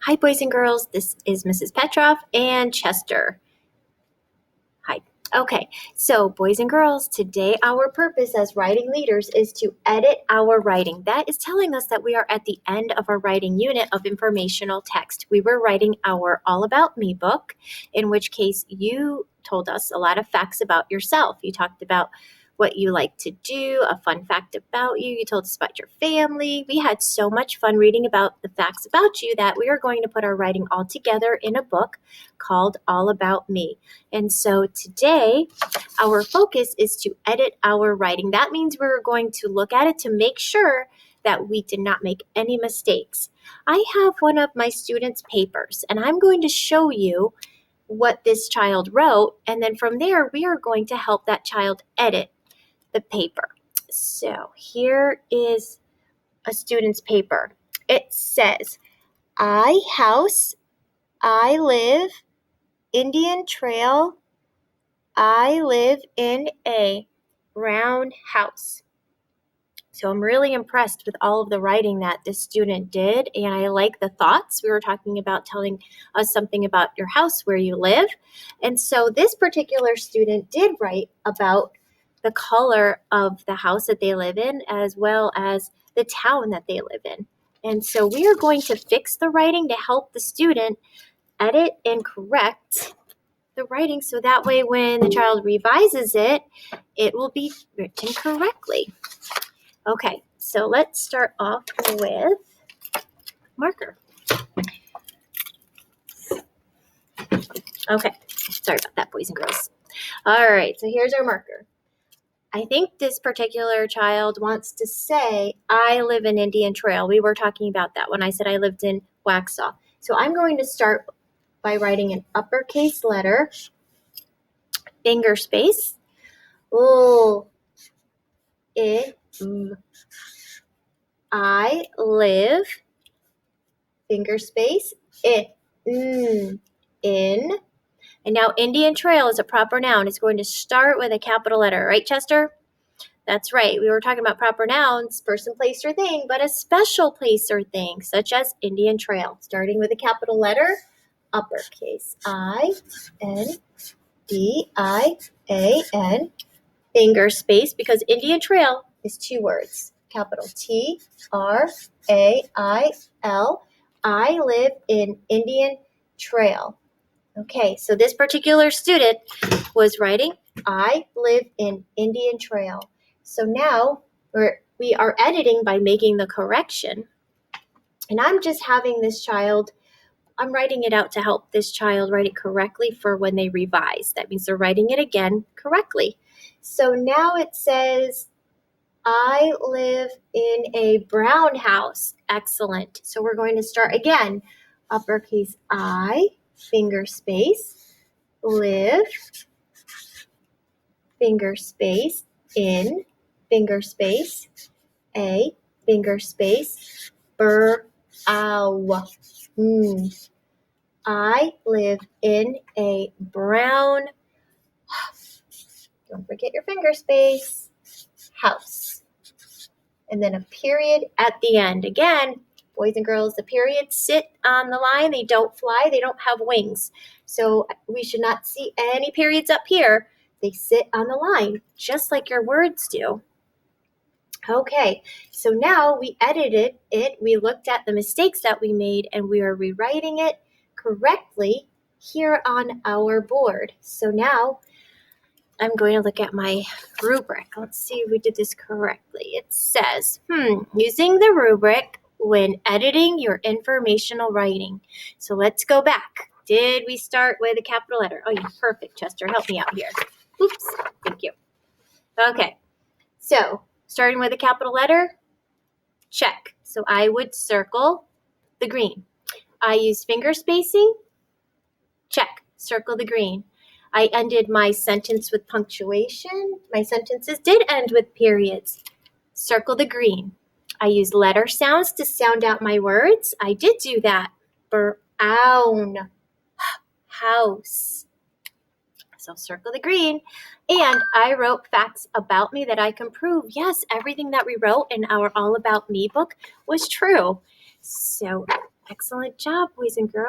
Hi, boys and girls. This is Mrs. Petroff and Chester. Hi. Okay, so boys and girls, today our purpose as writing leaders is to edit our writing. That is telling us that we are at the end of our writing unit of informational text. We were writing our All About Me book, in which case you told us a lot of facts about yourself. You talked about what you like to do, a fun fact about you. You told us about your family. We had so much fun reading about the facts about you that we are going to put our writing all together in a book called All About Me. And so today, our focus is to edit our writing. That means we're going to look at it to make sure that we did not make any mistakes. I have one of my students' papers, and I'm going to show you what this child wrote, and then from there, we are going to help that child edit the paper. So here is a student's paper. It says, I house, I live, Indian Trail, I live in a round house. So I'm really impressed with all of the writing that this student did, and I like the thoughts. We were talking about telling us something about your house, where you live. And so this particular student did write about the color of the house that they live in, as well as the town that they live in. And so we are going to fix the writing to help the student edit and correct the writing, so that way when the child revises it, it will be written correctly. Okay, so let's start off with marker. Okay, sorry about that, boys and girls. All right, so here's our marker. I think this particular child wants to say, I live in Indian Trail. We were talking about that when I said I lived in Waxhaw. So I'm going to start by writing an uppercase letter, finger space, I live, finger space, in. And now Indian Trail is a proper noun. It's going to start with a capital letter, right, Chester? That's right. We were talking about proper nouns, person, place, or thing, but a special place or thing, such as Indian Trail, starting with a capital letter, uppercase, INDIAN, finger space, because Indian Trail is two words, capital TRAIL. I live in Indian Trail. Okay, so this particular student was writing, I live in Indian Trail. So now we are editing by making the correction. And I'm just having this child, I'm writing it out to help this child write it correctly for when they revise. That means they're writing it again correctly. So now it says, I live in a brown house. Excellent. So we're going to start again. Uppercase I, finger space, live, finger space, in, finger space, a, finger space, I live in a brown, don't forget your finger space, house. And then a period at the end. Again, boys and girls, the periods sit on the line. They don't fly. They don't have wings. So we should not see any periods up here. They sit on the line, just like your words do. Okay, so now we edited it. We looked at the mistakes that we made, and we are rewriting it correctly here on our board. So now I'm going to look at my rubric. Let's see if we did this correctly. It says, using the rubric when editing your informational writing. So let's go back. Did we start with a capital letter? Oh, yeah, perfect, Chester. Help me out here. Oops, thank you. Okay, so starting with a capital letter, check. So I would circle the green. I used finger spacing, check, circle the green. I ended my sentence with punctuation. My sentences did end with periods. Circle the green. I used letter sounds to sound out my words. I did do that. Brown, house. So circle the green. And I wrote facts about me that I can prove. Yes, everything that we wrote in our All About Me book was true. So Excellent job, boys and girls.